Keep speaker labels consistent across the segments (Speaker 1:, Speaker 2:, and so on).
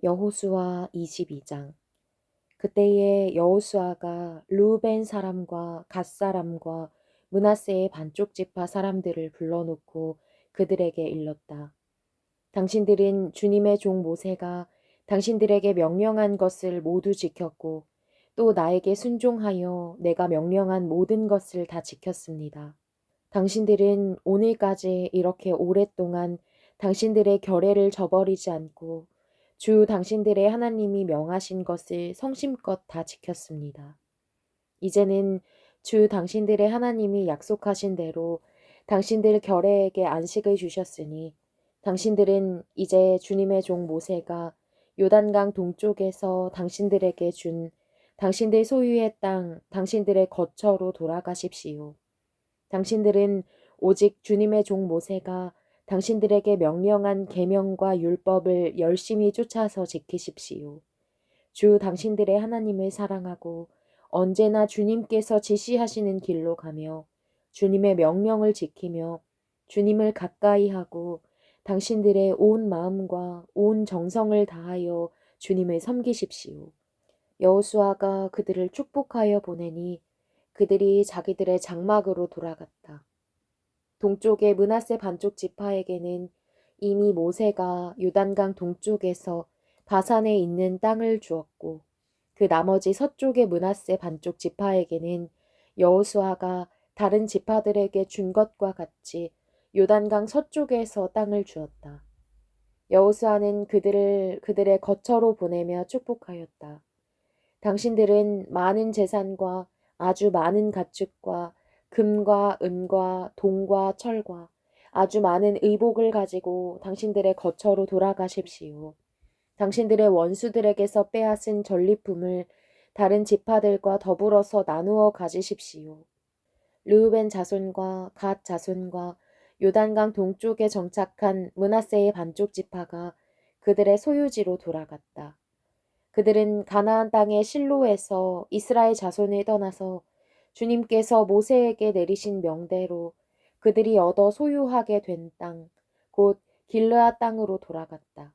Speaker 1: 여호수아 22장. 그때에 여호수아가 르우벤 사람과 갓 사람과 므낫세의 반쪽 지파 사람들을 불러놓고 그들에게 일렀다. 당신들은 주님의 종 모세가 당신들에게 명령한 것을 모두 지켰고 또 나에게 순종하여 내가 명령한 모든 것을 다 지켰습니다. 당신들은 오늘까지 이렇게 오랫동안 당신들의 결례를 저버리지 않고 주 당신들의 하나님이 명하신 것을 성심껏 다 지켰습니다. 이제는 주 당신들의 하나님이 약속하신 대로 당신들 결례에게 안식을 주셨으니 당신들은 이제 주님의 종 모세가 요단강 동쪽에서 당신들에게 준 당신들 소유의 땅, 당신들의 거처로 돌아가십시오. 당신들은 오직 주님의 종 모세가 당신들에게 명령한 계명과 율법을 열심히 쫓아서 지키십시오. 주 당신들의 하나님을 사랑하고 언제나 주님께서 지시하시는 길로 가며 주님의 명령을 지키며 주님을 가까이 하고 당신들의 온 마음과 온 정성을 다하여 주님을 섬기십시오. 여호수아가 그들을 축복하여 보내니 그들이 자기들의 장막으로 돌아갔다. 동쪽의 므낫세 반쪽 지파에게는 이미 모세가 요단강 동쪽에서 바산에 있는 땅을 주었고 그 나머지 서쪽의 므낫세 반쪽 지파에게는 여호수아가 다른 지파들에게 준 것과 같이 요단강 서쪽에서 땅을 주었다. 여호수아는 그들의 거처로 보내며 축복하였다. 당신들은 많은 재산과 아주 많은 가축과 금과 은과 동과 철과 아주 많은 의복을 가지고 당신들의 거처로 돌아가십시오. 당신들의 원수들에게서 빼앗은 전리품을 다른 지파들과 더불어서 나누어 가지십시오. 르우벤 자손과 갓 자손과 요단강 동쪽에 정착한 므낫세의 반쪽 지파가 그들의 소유지로 돌아갔다. 그들은 가나안 땅의 실로에서 이스라엘 자손을 떠나서 주님께서 모세에게 내리신 명대로 그들이 얻어 소유하게 된 땅, 곧 길르앗 땅으로 돌아갔다.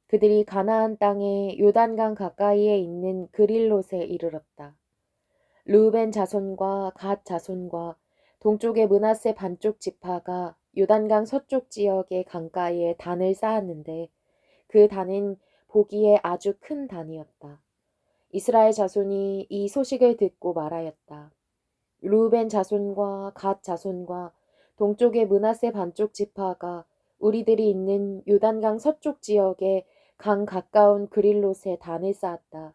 Speaker 1: 그들이 가나안 땅의 요단강 가까이에 있는 그릴롯에 이르렀다. 르우벤 자손과 갓 자손과 동쪽의 므낫세 반쪽 지파가 요단강 서쪽 지역의 강가에 단을 쌓았는데 그 단은 보기에 아주 큰 단이었다. 이스라엘 자손이 이 소식을 듣고 말하였다. 르우벤 자손과 갓 자손과 동쪽의 므낫세 반쪽 지파가 우리들이 있는 요단강 서쪽 지역에 강 가까운 그릴롯에 단을 쌓았다.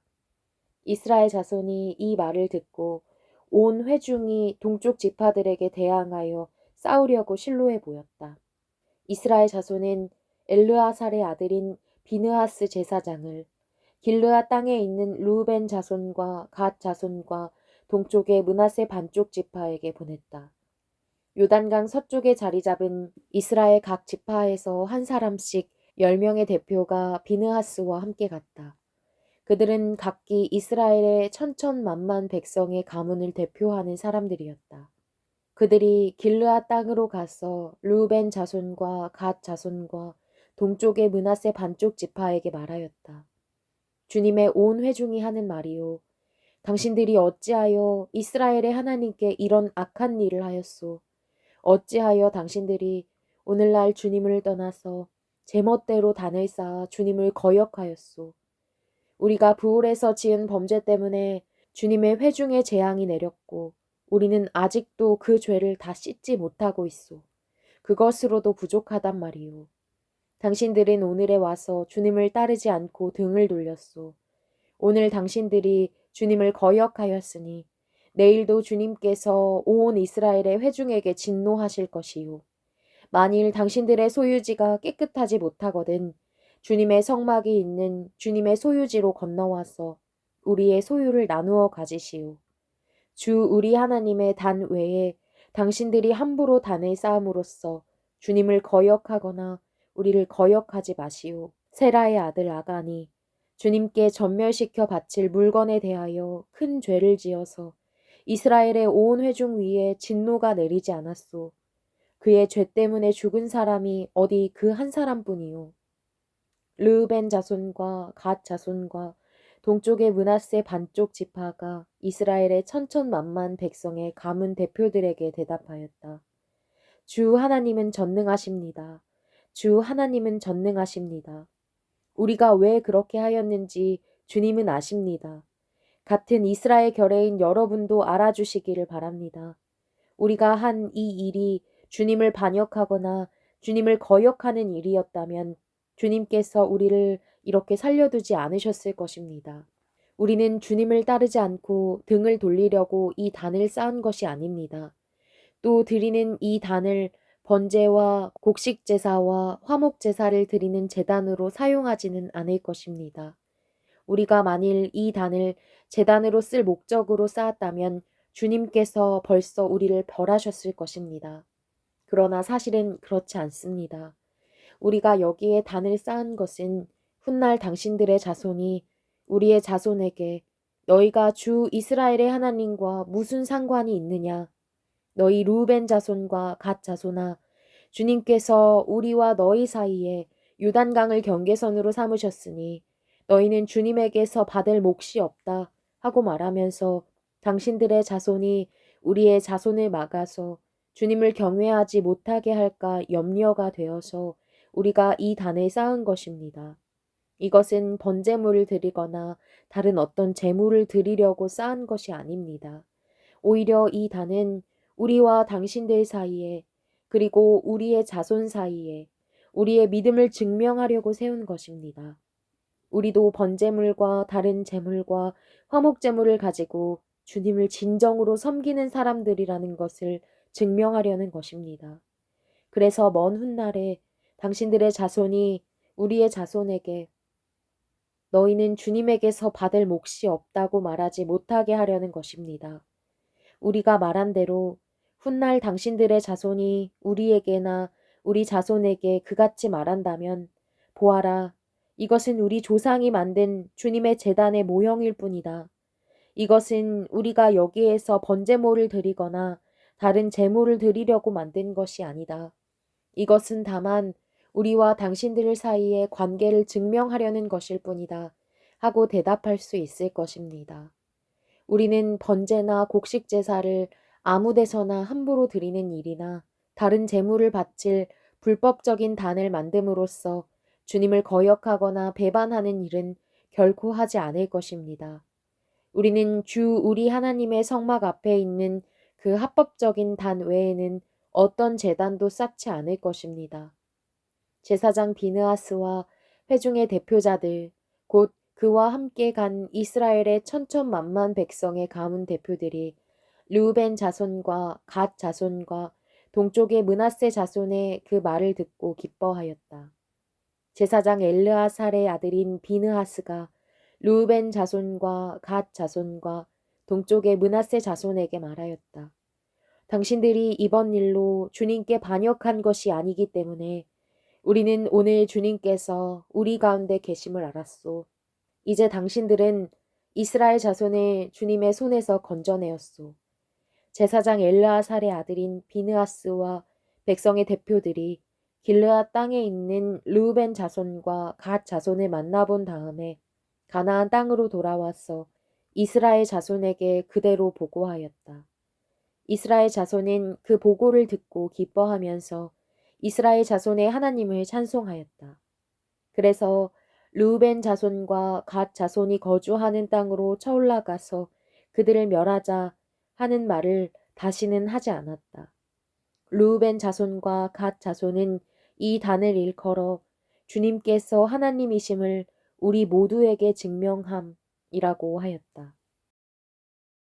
Speaker 1: 이스라엘 자손이 이 말을 듣고 온 회중이 동쪽 지파들에게 대항하여 싸우려고 실로에 모였다. 이스라엘 자손은 엘르아살의 아들인 비느하스 제사장을 길르앗 땅에 있는 르우벤 자손과 갓 자손과 동쪽의 므낫세 반쪽 지파에게 보냈다. 요단강 서쪽에 자리 잡은 이스라엘 각 지파에서 한 사람씩 10명의 대표가 비느하스와 함께 갔다. 그들은 각기 이스라엘의 천천만만 백성의 가문을 대표하는 사람들이었다. 그들이 길르앗 땅으로 가서 르우벤 자손과 갓 자손과 동쪽의 므낫세 반쪽 지파에게 말하였다. 주님의 온 회중이 하는 말이요. 당신들이 어찌하여 이스라엘의 하나님께 이런 악한 일을 하였소? 어찌하여 당신들이 오늘날 주님을 떠나서 제멋대로 단을 쌓아 주님을 거역하였소? 우리가 부올에서 지은 범죄 때문에 주님의 회중의 재앙이 내렸고 우리는 아직도 그 죄를 다 씻지 못하고 있소. 그것으로도 부족하단 말이오. 당신들은 오늘에 와서 주님을 따르지 않고 등을 돌렸소. 오늘 당신들이 주님을 거역하였으니 내일도 주님께서 온 이스라엘의 회중에게 진노하실 것이요. 만일 당신들의 소유지가 깨끗하지 못하거든 주님의 성막이 있는 주님의 소유지로 건너와서 우리의 소유를 나누어 가지시오. 주 우리 하나님의 단 외에 당신들이 함부로 단을 쌓음으로써 주님을 거역하거나 우리를 거역하지 마시오. 세라의 아들 아간이 주님께 전멸시켜 바칠 물건에 대하여 큰 죄를 지어서 이스라엘의 온 회중 위에 진노가 내리지 않았소. 그의 죄 때문에 죽은 사람이 어디 그 한 사람뿐이요. 르우벤 자손과 갓 자손과 동쪽의 므낫세 반쪽 지파가 이스라엘의 천천만만 백성의 가문 대표들에게 대답하였다. 주 하나님은 전능하십니다. 주 하나님은 전능하십니다. 우리가 왜 그렇게 하였는지 주님은 아십니다. 같은 이스라엘 결의인 여러분도 알아주시기를 바랍니다. 우리가 한 이 일이 주님을 반역하거나 주님을 거역하는 일이었다면 주님께서 우리를 이렇게 살려두지 않으셨을 것입니다. 우리는 주님을 따르지 않고 등을 돌리려고 이 단을 쌓은 것이 아닙니다. 또 드리는 이 단을 번제와 곡식제사와 화목제사를 드리는 제단으로 사용하지는 않을 것입니다. 우리가 만일 이 단을 제단으로 쓸 목적으로 쌓았다면 주님께서 벌써 우리를 벌하셨을 것입니다. 그러나 사실은 그렇지 않습니다. 우리가 여기에 단을 쌓은 것은 훗날 당신들의 자손이 우리의 자손에게 너희가 주 이스라엘의 하나님과 무슨 상관이 있느냐? 너희 루벤 자손과 갓 자손아, 주님께서 우리와 너희 사이에 요단강을 경계선으로 삼으셨으니 너희는 주님에게서 받을 몫이 없다 하고 말하면서 당신들의 자손이 우리의 자손을 막아서 주님을 경외하지 못하게 할까 염려가 되어서 우리가 이 단을 쌓은 것입니다. 이것은 번제물을 드리거나 다른 어떤 제물을 드리려고 쌓은 것이 아닙니다. 오히려 이 단은 우리와 당신들 사이에 그리고 우리의 자손 사이에 우리의 믿음을 증명하려고 세운 것입니다. 우리도 번제물과 다른 제물과 화목제물을 가지고 주님을 진정으로 섬기는 사람들이라는 것을 증명하려는 것입니다. 그래서 먼 훗날에 당신들의 자손이 우리의 자손에게 너희는 주님에게서 받을 몫이 없다고 말하지 못하게 하려는 것입니다. 우리가 말한 대로 훗날 당신들의 자손이 우리에게나 우리 자손에게 그같이 말한다면 보아라, 이것은 우리 조상이 만든 주님의 제단의 모형일 뿐이다. 이것은 우리가 여기에서 번제물을 드리거나 다른 제물을 드리려고 만든 것이 아니다. 이것은 다만 우리와 당신들 사이의 관계를 증명하려는 것일 뿐이다. 하고 대답할 수 있을 것입니다. 우리는 번제나 곡식 제사를 아무 데서나 함부로 드리는 일이나 다른 제물을 바칠 불법적인 단을 만듦으로써 주님을 거역하거나 배반하는 일은 결코 하지 않을 것입니다. 우리는 주 우리 하나님의 성막 앞에 있는 그 합법적인 단 외에는 어떤 제단도 쌓지 않을 것입니다. 제사장 비느하스와 회중의 대표자들, 곧 그와 함께 간 이스라엘의 천천만만 백성의 가문 대표들이 르우벤 자손과 갓 자손과 동쪽의 므낫세 자손의 그 말을 듣고 기뻐하였다. 제사장 엘르아살의 아들인 비느하스가 르우벤 자손과 갓 자손과 동쪽의 므낫세 자손에게 말하였다. 당신들이 이번 일로 주님께 반역한 것이 아니기 때문에 우리는 오늘 주님께서 우리 가운데 계심을 알았소. 이제 당신들은 이스라엘 자손을 주님의 손에서 건져내었소. 제사장 엘르아살의 아들인 비느하스와 백성의 대표들이 길르앗 땅에 있는 르우벤 자손과 갓 자손을 만나본 다음에 가나안 땅으로 돌아와서 이스라엘 자손에게 그대로 보고하였다. 이스라엘 자손은 그 보고를 듣고 기뻐하면서 이스라엘 자손의 하나님을 찬송하였다. 그래서 르우벤 자손과 갓 자손이 거주하는 땅으로 쳐올라가서 그들을 멸하자 하는 말을 다시는 하지 않았다. 르우벤 자손과 갓 자손은 이 단을 일컬어 주님께서 하나님이심을 우리 모두에게 증명함이라고 하였다.